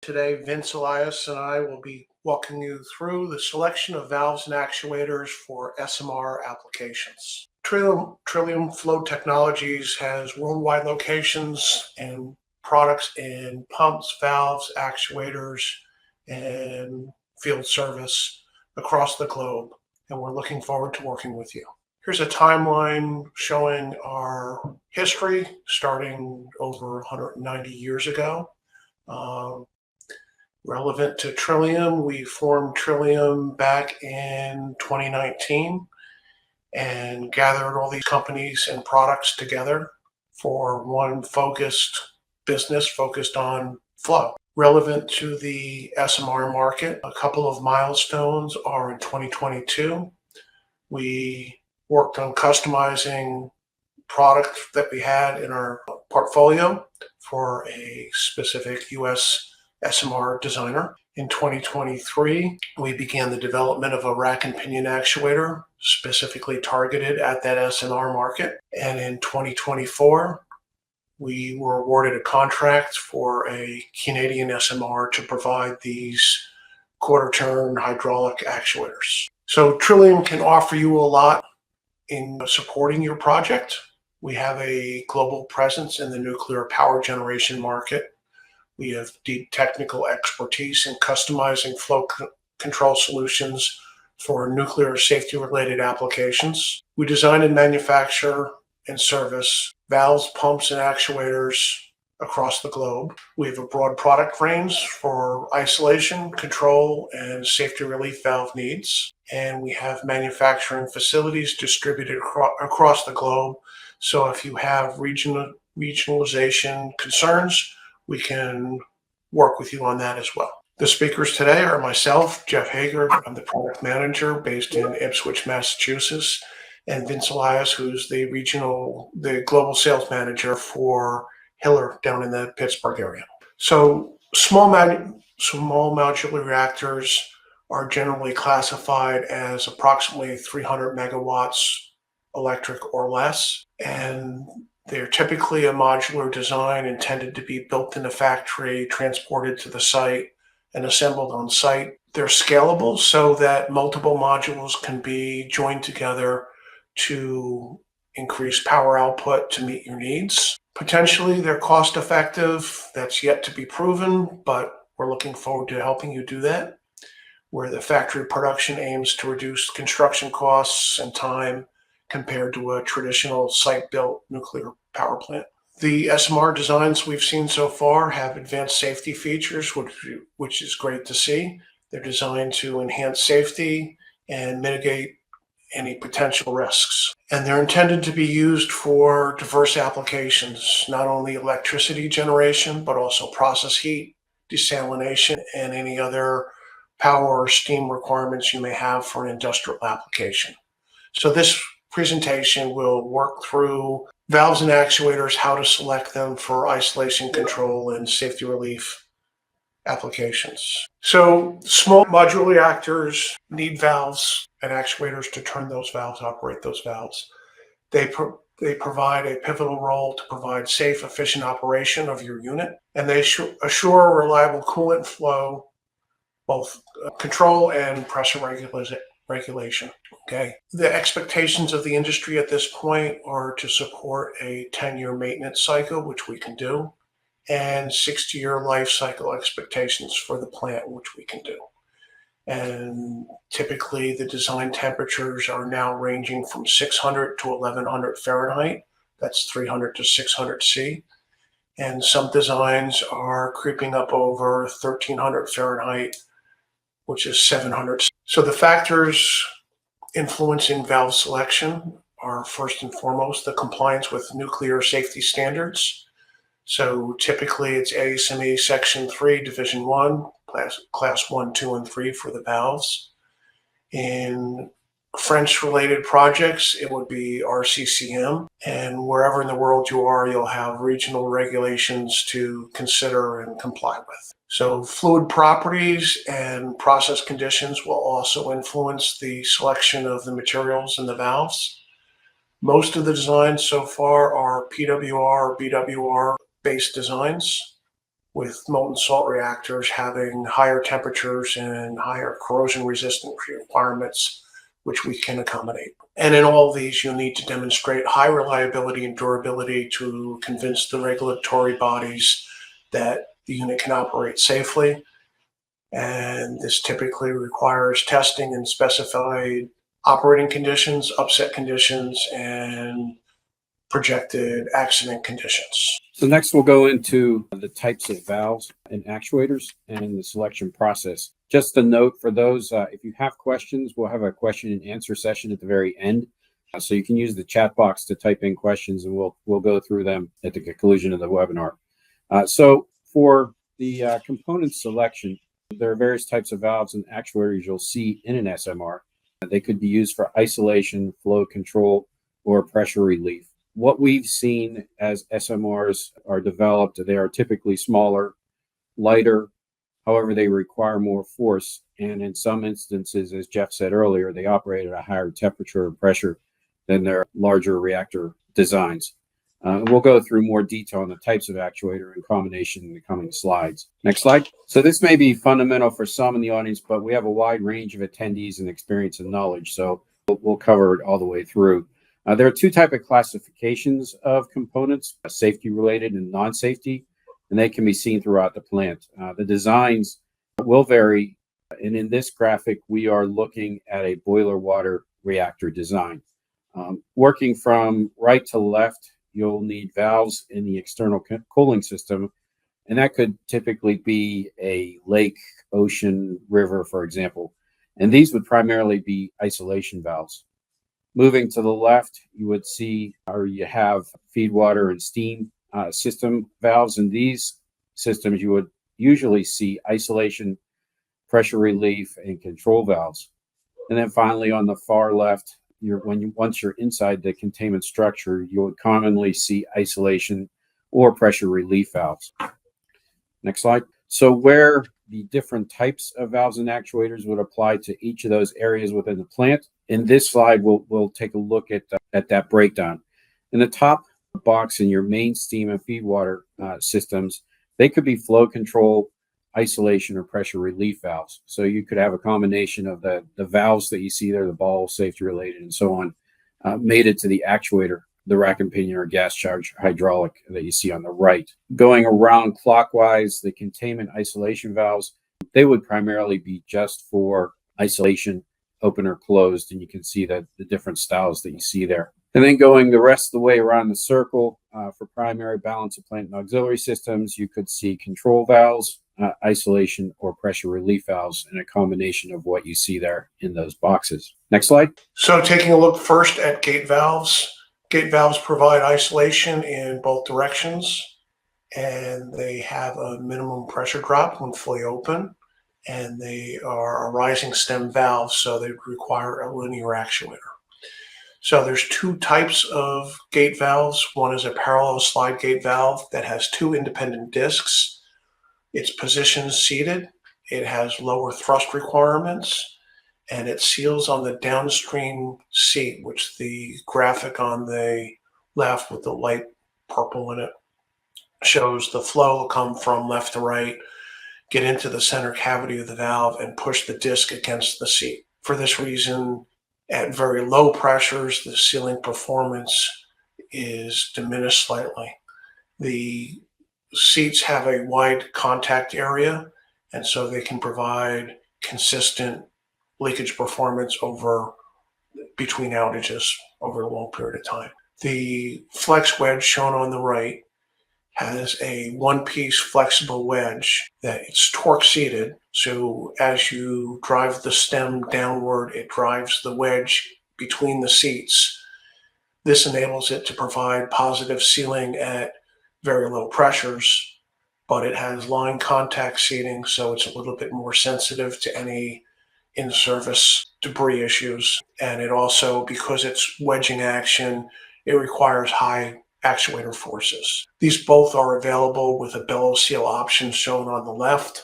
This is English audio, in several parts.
Today, Vince Elias and I will be walking you through the selection of valves and actuators for SMR applications. Trillium Flow Technologies has worldwide locations and products in pumps, valves, actuators, and field service across the globe, and we're looking forward to working with you. Here's a timeline showing our history starting over 190 years ago. Relevant to Trillium, we formed Trillium back in 2019 and gathered all these companies and products together for one focused business focused on flow. Relevant to the SMR market, a couple of milestones are in 2022. We worked on customizing product that we had in our portfolio for a specific US SMR designer. In 2023, we began the development of a rack and pinion actuator specifically targeted at that SMR market. And in 2024, we were awarded a contract for a Canadian SMR to provide these quarter-turn hydraulic actuators. So Trillium can offer you a lot in supporting your project. We have a global presence in the nuclear power generation market. We have deep technical expertise in customizing flow control solutions for nuclear safety-related applications. We design and manufacture and service valves, pumps, and actuators across the globe. We have a broad product range for isolation, control, and safety relief valve needs. And we have manufacturing facilities distributed across the globe. So if you have regionalization concerns, we can work with you on that as well. The speakers today are myself, Jeff Hager. I'm the product manager based in Ipswich, Massachusetts, and Vince Elias, who's the global sales manager for Hiller down in the Pittsburgh area. So small modular reactors are generally classified as approximately 300 megawatts electric or less, and they're typically a modular design intended to be built in a factory, transported to the site, and assembled on site. They're scalable so that multiple modules can be joined together to increase power output to meet your needs. Potentially, they're cost effective. That's yet to be proven, but we're looking forward to helping you do that, where the factory production aims to reduce construction costs and time compared to a traditional site-built nuclear power plant. The SMR designs we've seen so far have advanced safety features, which is great to see. They're designed to enhance safety and mitigate any potential risks. And they're intended to be used for diverse applications, not only electricity generation, but also process heat, desalination, and any other power or steam requirements you may have for an industrial application. So this presentation will work through valves and actuators, how to select them for isolation control and safety relief applications. So small modular reactors need valves and actuators to turn those valves, operate those valves. They provide a pivotal role to provide safe, efficient operation of your unit, and they assure reliable coolant flow, both control and pressure regulation. Okay. The expectations of the industry at this point are to support a 10-year maintenance cycle, which we can do, and 60-year life cycle expectations for the plant, which we can do. And typically the design temperatures are now ranging from 600 to 1100 Fahrenheit. That's 300 to 600 C. And some designs are creeping up over 1300 Fahrenheit, which is 700. So the factors influencing valve selection are first and foremost the compliance with nuclear safety standards. So typically it's ASME Section 3, Division 1, Class 1, 2, and 3 for the valves. In French-related projects, it would be RCCM. And wherever in the world you are, you'll have regional regulations to consider and comply with. So fluid properties and process conditions will also influence the selection of the materials in the valves. Most of the designs so far are PWR or BWR based designs, with molten salt reactors having higher temperatures and higher corrosion resistant requirements, which we can accommodate. And in all of these, you'll need to demonstrate high reliability and durability to convince the regulatory bodies that the unit can operate safely. And this typically requires testing in specified operating conditions, upset conditions, and projected accident conditions. So next we'll go into the types of valves and actuators and the selection process. Just a note for those, if you have questions, we'll have a question and answer session at the very end. So you can use the chat box to type in questions and we'll go through them at the conclusion of the webinar. So for the component selection, there are various types of valves and actuators you'll see in an SMR. They could be used for isolation, flow control, or pressure relief. What we've seen as SMRs are developed, they are typically smaller, lighter, however, they require more force. And in some instances, as Jeff said earlier, they operate at a higher temperature and pressure than their larger reactor designs. We'll go through more detail on the types of actuator and combination in the coming slides. Next slide. So this may be fundamental for some in the audience, but we have a wide range of attendees and experience and knowledge, so we'll cover it all the way through. There are two types of classifications of components, safety related and non-safety, and they can be seen throughout the plant. The designs will vary, and in this graphic, we are looking at a boiler water reactor design. Working from right to left, you'll need valves in the external cooling system, and that could typically be a lake, ocean, river, for example. And these would primarily be isolation valves. Moving to the left, you would see, or you have feed water and steam system valves. In these systems, you would usually see isolation, pressure relief, and control valves. And then finally, on the far left, once you're inside the containment structure, you would commonly see isolation or pressure relief valves. Next slide. So where the different types of valves and actuators would apply to each of those areas within the plant. In this slide, we'll take a look at that breakdown. In the top box in your main steam and feed water systems, they could be flow control, isolation, or pressure relief valves. So you could have a combination of the valves that you see there, the ball, safety related, and so on, mated to the actuator, the rack and pinion or gas charge hydraulic that you see on the right. Going around clockwise, the containment isolation valves, they would primarily be just for isolation, open or closed, and you can see that the different styles that you see there. And then going the rest of the way around the circle, for primary balance of plant and auxiliary systems, you could see control valves, isolation, or pressure relief valves, and a combination of what you see there in those boxes. Next slide. So taking a look first at gate valves. Gate valves provide isolation in both directions, and they have a minimum pressure drop when fully open, and they are a rising stem valve, so they require a linear actuator. So there's two types of gate valves. One is a parallel slide gate valve that has two independent discs. Its position seated. It has lower thrust requirements, and it seals on the downstream seat, which the graphic on the left with the light purple in it shows the flow will come from left to right, get into the center cavity of the valve, and push the disc against the seat. For this reason, at very low pressures, the sealing performance is diminished slightly. The seats have a wide contact area, and so they can provide consistent leakage performance between outages over a long period of time. The flex wedge shown on the right has a one-piece flexible wedge that it's torque seated. So as you drive the stem downward, it drives the wedge between the seats. This enables it to provide positive sealing at very low pressures, but it has line contact seating, so it's a little bit more sensitive to any in-service debris issues. And it also, because it's wedging action, it requires high actuator forces. These both are available with a bellow seal option shown on the left,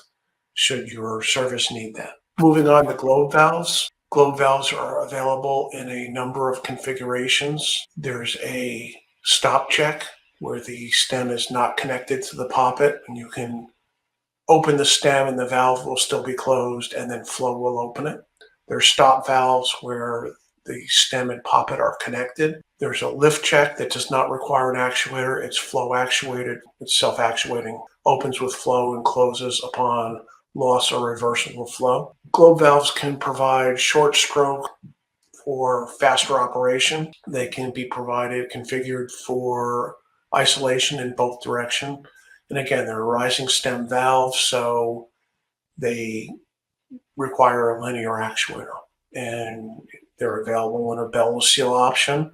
should your service need that. Moving on to globe valves. Globe valves are available in a number of configurations. There's a stop check where the stem is not connected to the poppet, and you can open the stem and the valve will still be closed, and then flow will open it. There's stop valves where the stem and poppet are connected. There's a lift check that does not require an actuator. It's flow actuated. It's self-actuating. Opens with flow and closes upon loss or reversible flow. Globe valves can provide short stroke for faster operation. They can be configured for isolation in both direction. And again, they're rising stem valves, so they require a linear actuator. And they're available in a bellows seal option.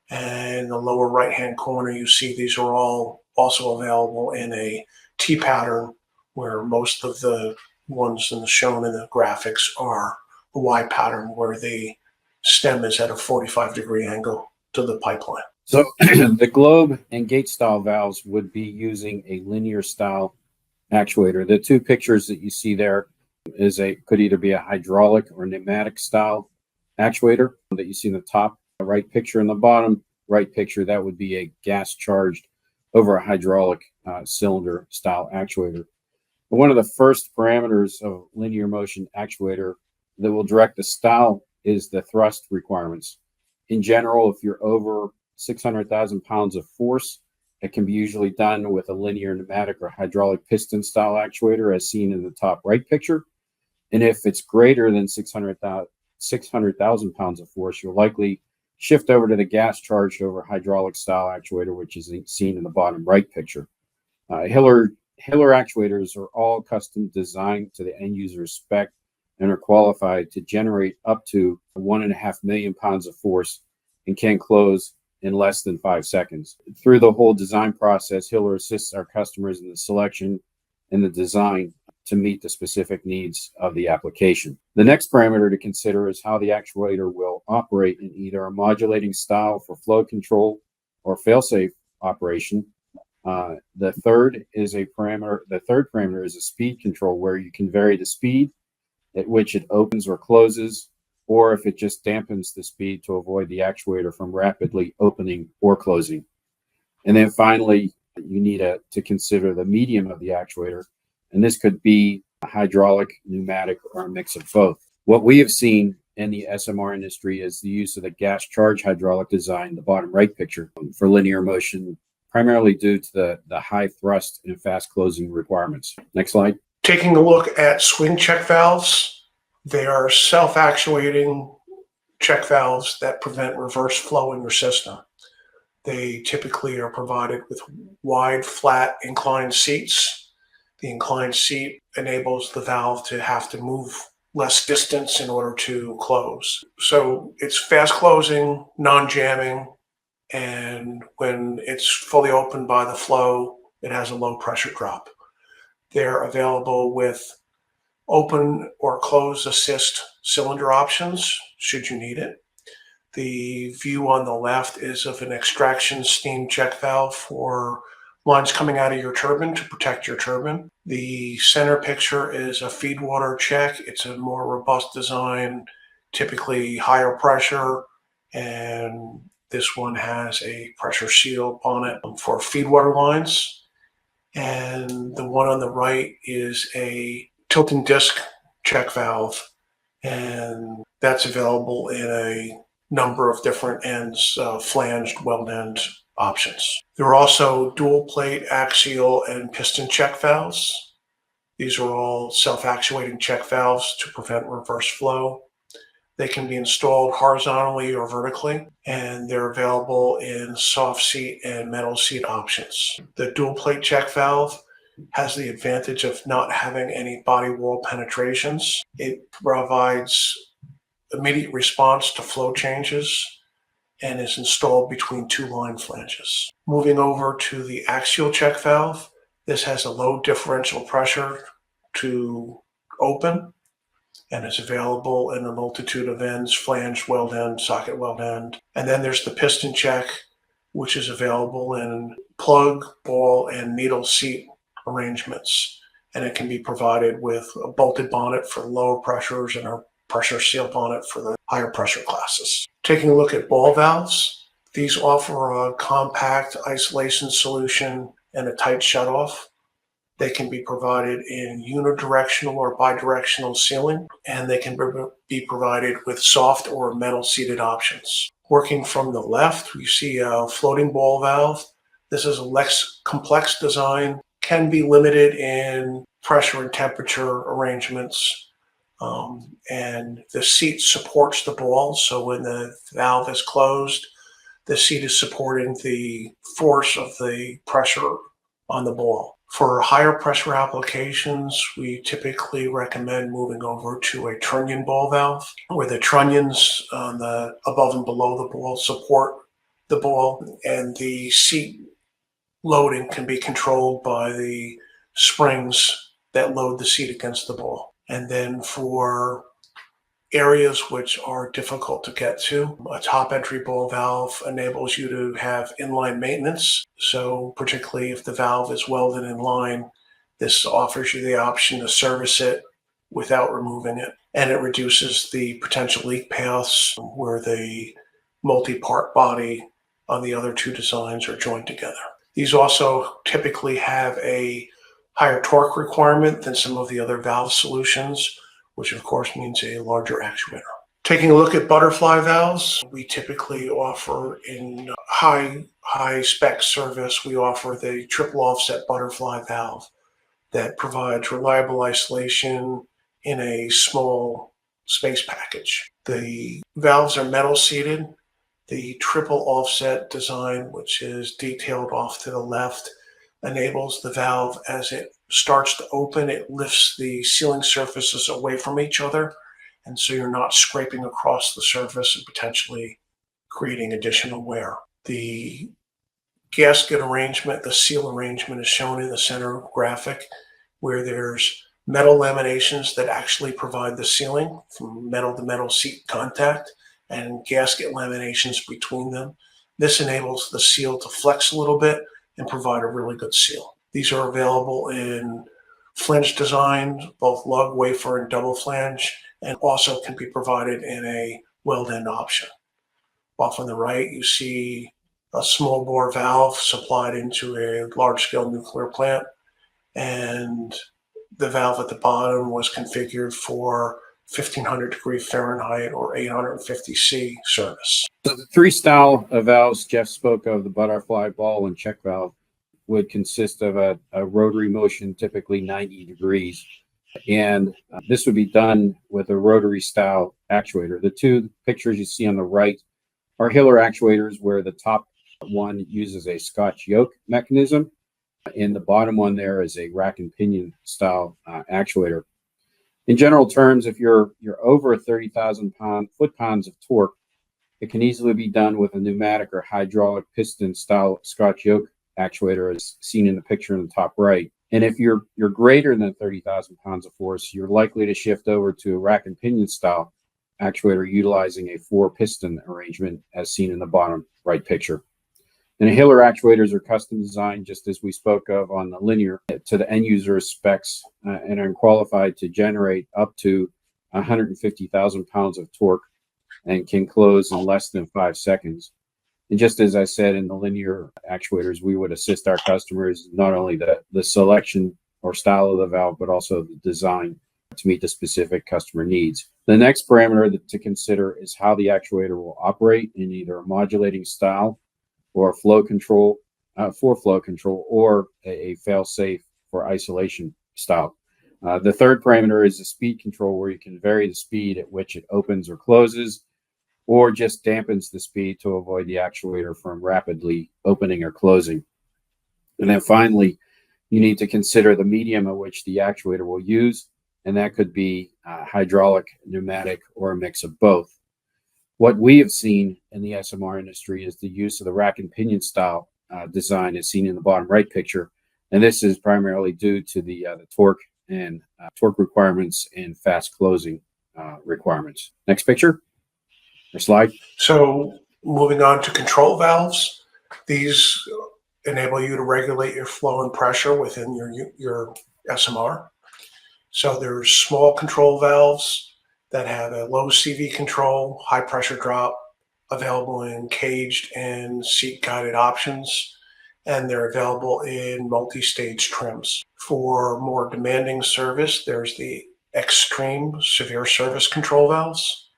And in the lower right-hand corner, you see these are all also available in a T pattern, where most of the ones shown in the graphics are a Y pattern, where the stem is at a 45-degree angle to the pipeline. So the globe and gate style valves would be using a linear style actuator. The two pictures that you see there could either be a hydraulic or pneumatic style actuator that you see in the top right picture. In the bottom right picture, that would be a gas charged over a hydraulic cylinder style actuator. But one of the first parameters of linear motion actuator that will direct the style is the thrust requirements. In general, if you're over 600,000 pounds of force, it can be usually done with a linear pneumatic or hydraulic piston style actuator, as seen in the top right picture. And if it's greater than 600,000 pounds of force, you'll likely shift over to the gas charged over hydraulic style actuator, which is seen in the bottom right picture. Hiller actuators are all custom designed to the end user's spec and are qualified to generate up to 1.5 million pounds of force and can close in less than 5 seconds. Through the whole design process, Hiller assists our customers in the selection and the design to meet the specific needs of the application. The next parameter to consider is how the actuator will operate in either a modulating style for flow control or fail-safe operation. The third parameter is a speed control, where you can vary the speed at which it opens or closes, or if it just dampens the speed to avoid the actuator from rapidly opening or closing. And then finally, you need to consider the medium of the actuator, and this could be a hydraulic, pneumatic, or a mix of both. What we have seen in the SMR industry is the use of the gas charge hydraulic design, the bottom right picture, for linear motion, primarily due to the high thrust and fast closing requirements. Next slide. Taking a look at swing check valves, they are self-actuating check valves that prevent reverse flow in your system. They typically are provided with wide, flat, inclined seats. The inclined seat enables the valve to have to move less distance in order to close. So it's fast closing, non-jamming, and when it's fully opened by the flow, it has a low pressure drop. They're available with open or close assist cylinder options, should you need it. The view on the left is of an extraction steam check valve for lines coming out of your turbine to protect your turbine. The center picture is a feed water check. It's a more robust design, typically higher pressure, and this one has a pressure seal on it for feed water lines. And the one on the right is a tilting disc check valve, and that's available in a number of different ends, flanged, weld end options. There are also dual plate, axial, and piston check valves. These are all self-actuating check valves to prevent reverse flow. They can be installed horizontally or vertically, and they're available in soft seat and metal seat options. The dual plate check valve has the advantage of not having any body wall penetrations. It provides immediate response to flow changes and is installed between two line flanges. Moving over to the axial check valve, this has a low differential pressure to open and is available in a multitude of ends: flange, weld end, socket weld end. And then there's the piston check, which is available in plug, ball, and needle seat arrangements. And it can be provided with a bolted bonnet for lower pressures and a pressure seal bonnet for the higher pressure classes. Taking a look at ball valves, these offer a compact isolation solution and a tight shutoff. They can be provided in unidirectional or bidirectional sealing, and they can be provided with soft or metal seated options. Working from the left, you see a floating ball valve. This is a less complex design, can be limited in pressure and temperature arrangements. And the seat supports the ball, so when the valve is closed, the seat is supporting the force of the pressure on the ball. For higher pressure applications, we typically recommend moving over to a trunnion ball valve, where the trunnions on the above and below the ball support the ball, and the seat loading can be controlled by the springs that load the seat against the ball. And then for areas which are difficult to get to, a top entry ball valve enables you to have inline maintenance. So particularly if the valve is welded in line, this offers you the option to service it without removing it. And it reduces the potential leak paths where the multi-part body on the other two designs are joined together. These also typically have a higher torque requirement than some of the other valve solutions, which of course means a larger actuator. Taking a look at butterfly valves, we typically offer in high spec service, we offer the triple offset butterfly valve that provides reliable isolation in a small space package. The valves are metal seated. The triple offset design, which is detailed off to the left, enables the valve as it starts to open, it lifts the sealing surfaces away from each other. And so you're not scraping across the surface and potentially creating additional wear. The gasket arrangement, the seal arrangement is shown in the center graphic, where there's metal laminations that actually provide the sealing from metal to metal seat contact, and gasket laminations between them. This enables the seal to flex a little bit and provide a really good seal. These are available in flange designs, both lug, wafer, and double flange, and also can be provided in a weld end option. Off on the right, you see a small bore valve supplied into a large-scale nuclear plant, and the valve at the bottom was configured for 1500 degree Fahrenheit or 850 C service. So the three style of valves Jeff spoke of, the butterfly, ball, and check valve, would consist of a rotary motion, typically 90 degrees. And this would be done with a rotary style actuator. The two pictures you see on the right are Hiller actuators, where the top one uses a Scotch yoke mechanism, and the bottom one there is a rack and pinion style actuator. In general terms, if you're over 30,000 foot-pounds of torque, it can easily be done with a pneumatic or hydraulic piston style Scotch yoke actuator, as seen in the picture in the top right. And if you're greater than 30,000 pounds of force, you're likely to shift over to a rack and pinion style actuator utilizing a 4-piston arrangement, as seen in the bottom right picture. And the Hiller actuators are custom designed, just as we spoke of on the linear, to the end user's specs and are qualified to generate up to 150,000 pounds of torque and can close in less than 5 seconds. And just as I said, in the linear actuators, we would assist our customers not only the selection or style of the valve, but also the design to meet the specific customer needs. The next parameter to consider is how the actuator will operate in either a modulating style or flow control for flow control, or a fail-safe for isolation style. The third parameter is the speed control, where you can vary the speed at which it opens or closes, or just dampens the speed to avoid the actuator from rapidly opening or closing. And then finally, you need to consider the medium at which the actuator will use, and that could be hydraulic, pneumatic, or a mix of both. What we have seen in the SMR industry is the use of the rack and pinion style design, as seen in the bottom right picture. And this is primarily due to the torque and torque requirements and fast closing requirements. Next picture or slide. So moving on to control valves, these enable you to regulate your flow and pressure within your SMR. So there's small control valves that have a low CV control, high pressure drop, available in caged and seat guided options. and they're available in multi-stage trims. For more demanding service, there's the extreme severe service control valves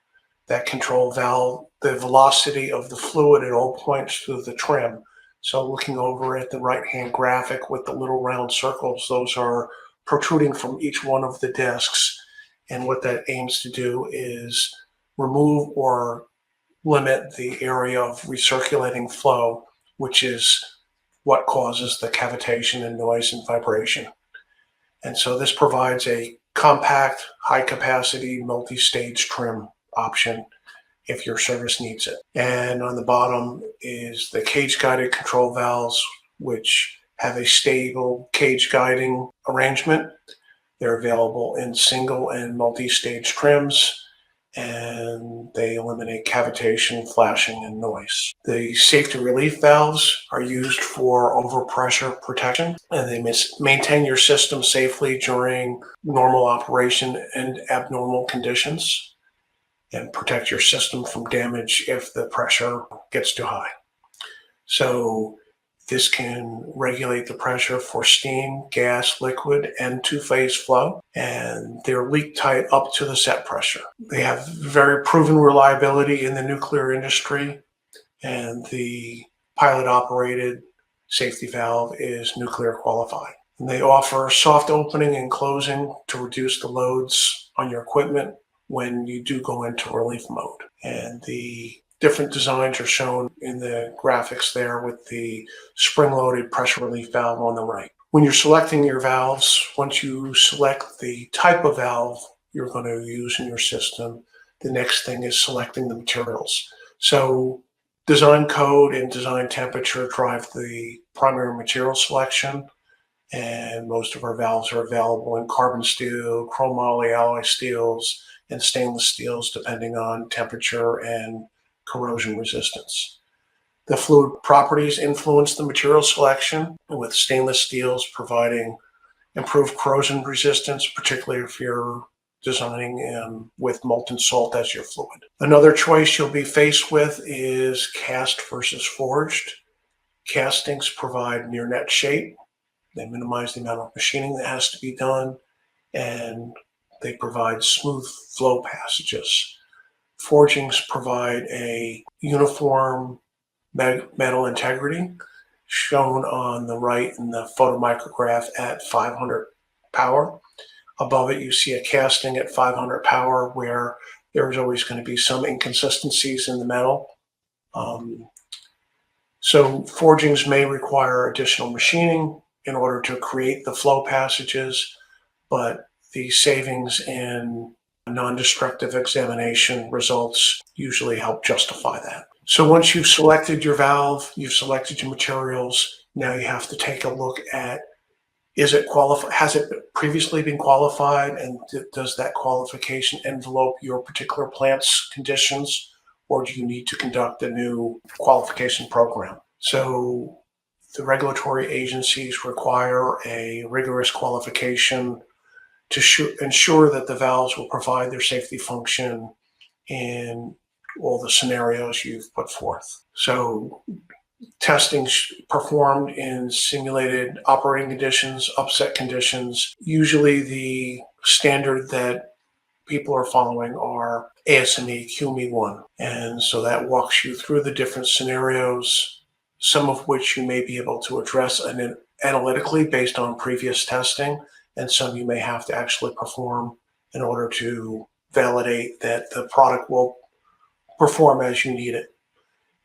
that control the velocity of the fluid at all points through the trim. So looking over at the right-hand graphic with the little round circles, those are protruding from each one of the discs. And what that aims to do is remove or limit the area of recirculating flow, which is what causes the cavitation and noise and vibration. And so this provides a compact, high-capacity, multi-stage trim option if your service needs it. And on the bottom is the cage-guided control valves, which have a stable cage guiding arrangement. They're available in single and multi-stage trims, and they eliminate cavitation, flashing, and noise. The safety relief valves are used for overpressure protection, and they maintain your system safely during normal operation and abnormal conditions, and protect your system from damage if the pressure gets too high. So this can regulate the pressure for steam, gas, liquid, and two-phase flow, and they're leak tight up to the set pressure. They have very proven reliability in the nuclear industry, and the pilot-operated safety valve is nuclear qualified. And they offer soft opening and closing to reduce the loads on your equipment when you do go into relief mode. And the different designs are shown in the graphics there with the spring-loaded pressure relief valve on the right. When you're selecting your valves, once you select the type of valve you're going to use in your system, the next thing is selecting the materials. So design code and design temperature drive the primary material selection, and most of our valves are available in carbon steel, chromoly alloy steels, and stainless steels depending on temperature and corrosion resistance. The fluid properties influence the material selection, with stainless steels providing improved corrosion resistance, particularly if you're designing with molten salt as your fluid. Another choice you'll be faced with is cast versus forged. Castings provide near net shape. They minimize the amount of machining that has to be done, and they provide smooth flow passages. Forgings provide a uniform metal integrity, shown on the right in the photomicrograph at 500 power. Above it, you see a casting at 500 power where there's always going to be some inconsistencies in the metal. So forgings may require additional machining in order to create the flow passages, but the savings in non-destructive examination results usually help justify that. So once you've selected your valve, you've selected your materials, now you have to take a look at, is it qualified? Has it previously been qualified, and does that qualification envelope your particular plant's conditions, or do you need to conduct a new qualification program? So the regulatory agencies require a rigorous qualification to ensure that the valves will provide their safety function in all the scenarios you've put forth. So testing performed in simulated operating conditions, upset conditions. Usually the standard that people are following are ASME QME1. And so that walks you through the different scenarios, some of which you may be able to address analytically based on previous testing, and some you may have to actually perform in order to validate that the product will perform as you need it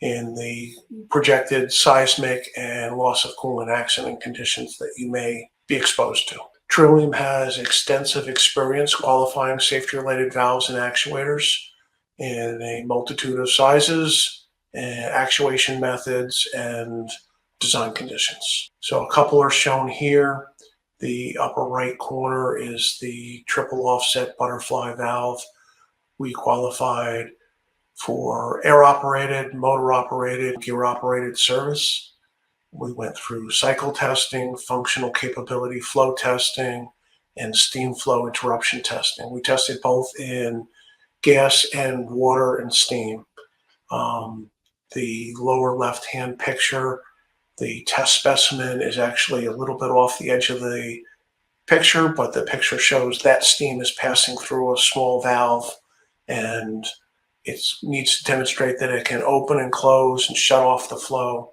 in the projected seismic and loss of coolant accident conditions that you may be exposed to. Trillium has extensive experience qualifying safety-related valves and actuators in a multitude of sizes, and actuation methods, and design conditions. So a couple are shown here. The upper right corner is the triple offset butterfly valve. We qualified for air-operated, motor-operated, gear-operated service. We went through cycle testing, functional capability flow testing, and steam flow interruption testing. We tested both in gas and water and steam. The lower left-hand picture, The test specimen is actually a little bit off the edge of the picture, but the picture shows that steam is passing through a small valve, and it needs to demonstrate that it can open and close and shut off the flow,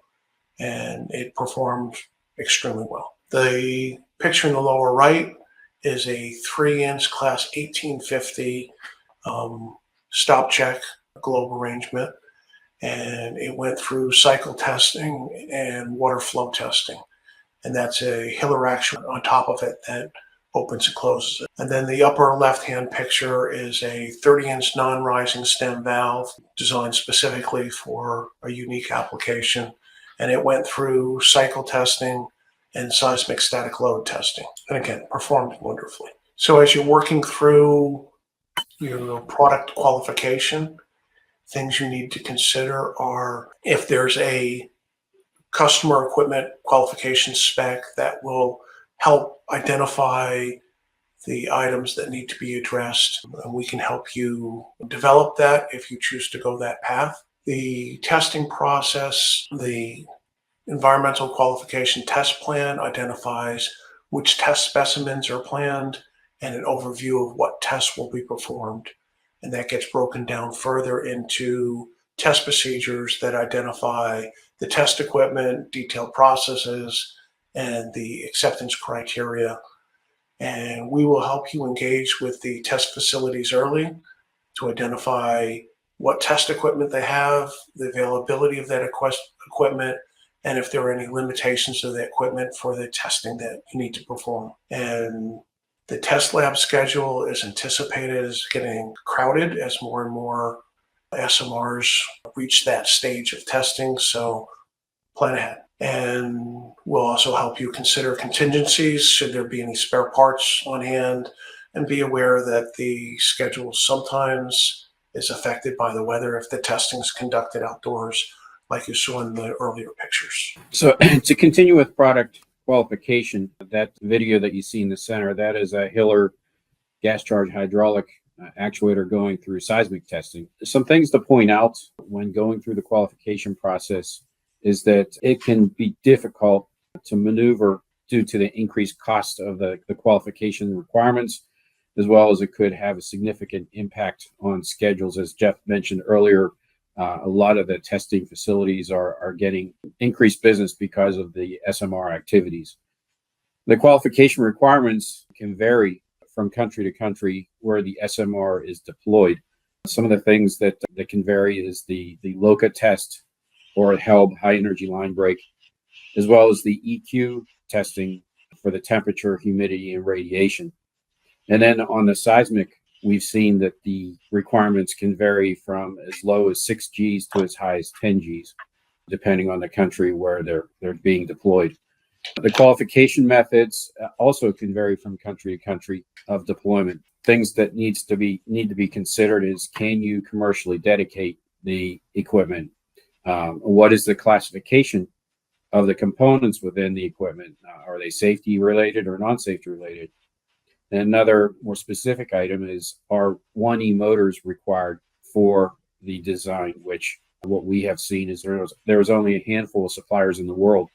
and it performed extremely well. The picture in the lower right is a 3-inch class 1850 stop check globe arrangement, and it went through cycle testing and water flow testing. And that's a Hiller actuator on top of it that opens and closes it. And then the upper left-hand picture is a 30-inch non-rising stem valve designed specifically for a unique application. And it went through cycle testing and seismic static load testing. And again, performed wonderfully. So as you're working through your product qualification, things you need to consider are if there's a customer equipment qualification spec that will help identify the items that need to be addressed. And we can help you develop that if you choose to go that path. The testing process, the environmental qualification test plan identifies which test specimens are planned and an overview of what tests will be performed. And that gets broken down further into test procedures that identify the test equipment, detailed processes, and the acceptance criteria. And we will help you engage with the test facilities early to identify what test equipment they have, the availability of that equipment, and if there are any limitations of the equipment for the testing that you need to perform. And the test lab schedule is anticipated as getting crowded as more and more SMRs reach that stage of testing, so plan ahead. And we'll also help you consider contingencies should there be any spare parts on hand, and be aware that the schedule sometimes is affected by the weather if the testing is conducted outdoors, like you saw in the earlier pictures. So to continue with product qualification, that video that you see in the center, that is a Hiller gas charge hydraulic actuator going through seismic testing. Some things to point out when going through the qualification process is that it can be difficult to maneuver due to the increased cost of the qualification requirements, as well as it could have a significant impact on schedules. As Jeff mentioned earlier, a lot of the testing facilities are getting increased business because of the SMR activities. The qualification requirements can vary from country to country where the SMR is deployed. Some of the things that can vary is the LOCA test or HELB, high energy line break, as well as the EQ testing for the temperature, humidity, and radiation. And then on the seismic, we've seen that the requirements can vary from as low as 6 Gs to as high as 10 Gs, depending on the country where they're being deployed. The qualification methods also can vary from country to country of deployment. Things that need to be considered is, can you commercially dedicate the equipment? What is the classification of the components within the equipment? Are they safety related or non-safety related? And another more specific item is, are 1E motors required for the design, which what we have seen is there is only a handful of suppliers in the world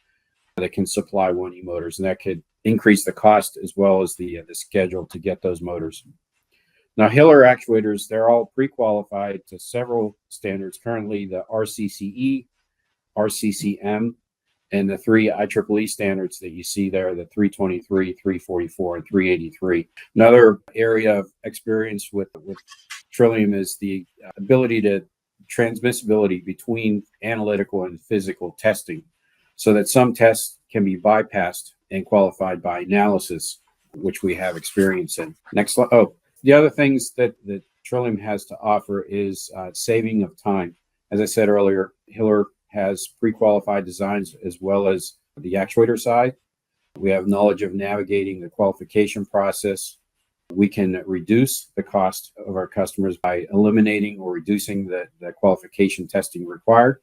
that can supply 1E motors, and that could increase the cost as well as the schedule to get those motors. Now, Hiller actuators, they're all pre-qualified to several standards currently: the RCCE, RCCM, and the 3 IEEE standards that you see there, the 323, 344, and 383. Another area of experience with Trillium is the ability to transmissibility between analytical and physical testing, so that some tests can be bypassed and qualified by analysis, which we have experience in. Next slide. Oh, the other things that Trillium has to offer is saving of time. As I said earlier, Hiller has pre-qualified designs as well as the actuator side. We have knowledge of navigating the qualification process. We can reduce the cost of our customers by eliminating or reducing the qualification testing required.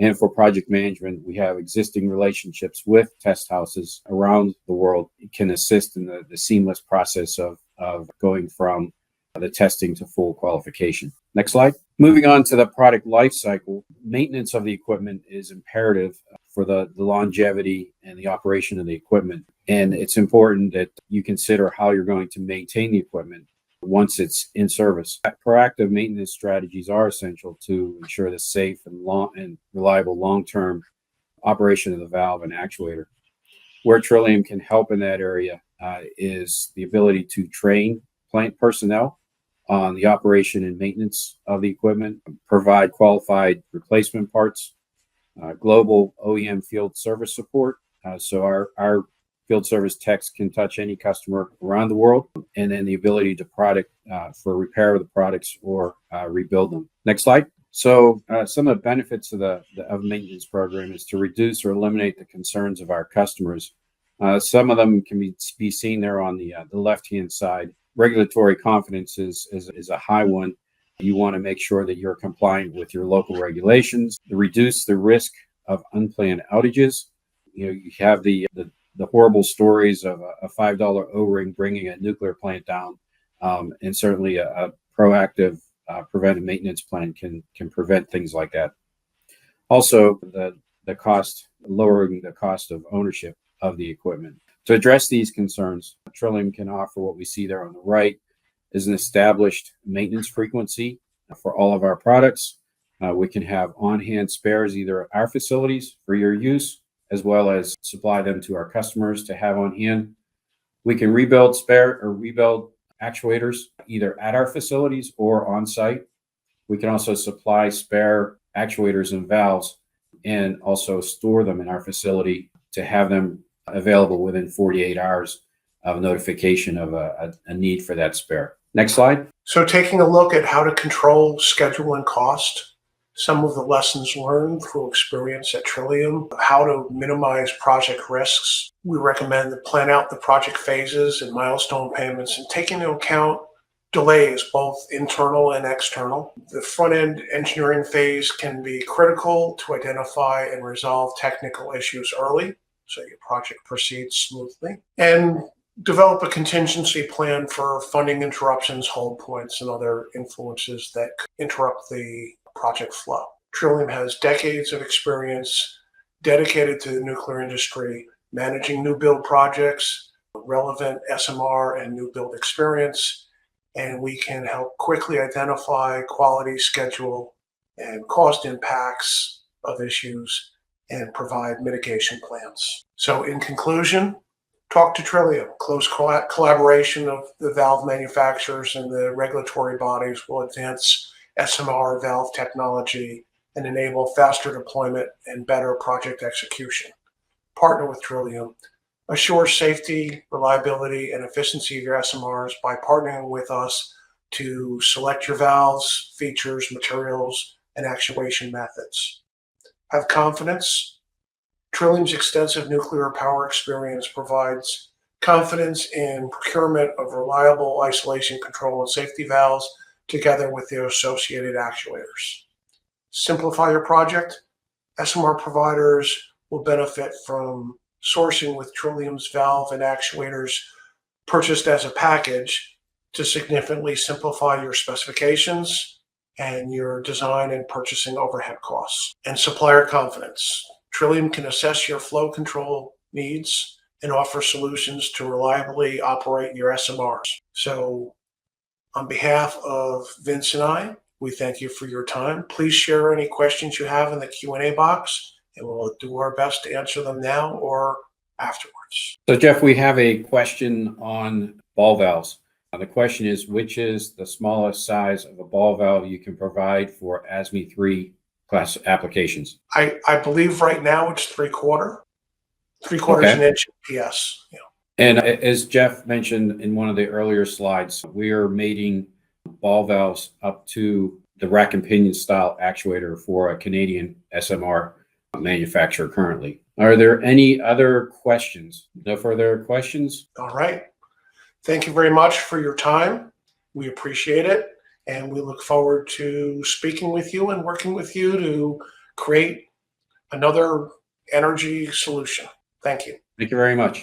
And for project management, we have existing relationships with test houses around the world. It can assist in the seamless process of going from the testing to full qualification. Next slide. Moving on to the product life cycle, maintenance of the equipment is imperative for the longevity and the operation of the equipment. And it's important that you consider how you're going to maintain the equipment once it's in service. Proactive maintenance strategies are essential to ensure the safe and reliable long-term operation of the valve and actuator. Where Trillium can help in that area is the ability to train plant personnel on the operation and maintenance of the equipment, provide qualified replacement parts, global OEM field service support. So our field service techs can touch any customer around the world, and then the ability to for repair of the products or rebuild them. Next slide. So some of the benefits of the maintenance program is to reduce or eliminate the concerns of our customers. Some of them can be seen there on the left-hand side. Regulatory confidence is a high one. You want to make sure that you're compliant with your local regulations, to reduce the risk of unplanned outages. You have the horrible stories of a $5 O-ring bringing a nuclear plant down, and certainly a proactive preventive maintenance plan can prevent things like that. Also, lowering the cost of ownership of the equipment. To address these concerns, Trillium can offer what we see there on the right is an established maintenance frequency for all of our products. We can have on-hand spares either at our facilities for your use, as well as supply them to our customers to have on hand. We can rebuild actuators either at our facilities or on site. We can also supply spare actuators and valves and also store them in our facility to have them available within 48 hours of notification of a need for that spare. Next slide. So taking a look at how to control schedule and cost, some of the lessons learned through experience at Trillium, how to minimize project risks. We recommend to plan out the project phases and milestone payments and take into account delays, both internal and external. The front-end engineering phase can be critical to identify and resolve technical issues early, so your project proceeds smoothly, and develop a contingency plan for funding interruptions, hold points, and other influences that interrupt the project flow. Trillium has decades of experience dedicated to the nuclear industry, managing new build projects, relevant SMR and new build experience, and we can help quickly identify quality, schedule, and cost impacts of issues and provide mitigation plans. So in conclusion, talk to Trillium. Close collaboration of the valve manufacturers and the regulatory bodies will advance SMR valve technology and enable faster deployment and better project execution. Partner with Trillium. Assure safety, reliability, and efficiency of your SMRs by partnering with us to select your valves, features, materials, and actuation methods. Have confidence. Trillium's extensive nuclear power experience provides confidence in procurement of reliable isolation control and safety valves together with their associated actuators. Simplify your project. SMR providers will benefit from sourcing with Trillium's valve and actuators purchased as a package to significantly simplify your specifications and your design and purchasing overhead costs. And supplier confidence. Trillium can assess your flow control needs and offer solutions to reliably operate your SMRs. So on behalf of Vince and I, we thank you for your time. Please share any questions you have in the Q&A box, and we'll do our best to answer them now or afterwards. So Jeff, we have a question on ball valves. The question is, which is the smallest size of a ball valve you can provide for ASME 3 class applications? I believe right now it's 3/4 an inch PS. Yeah. And as Jeff mentioned in one of the earlier slides, we are mating ball valves up to the rack and pinion style actuator for a Canadian SMR manufacturer currently. Are there any other questions? No further questions? All right. Thank you very much for your time. We appreciate it. And we look forward to speaking with you and working with you to create another energy solution. Thank you. Thank you very much.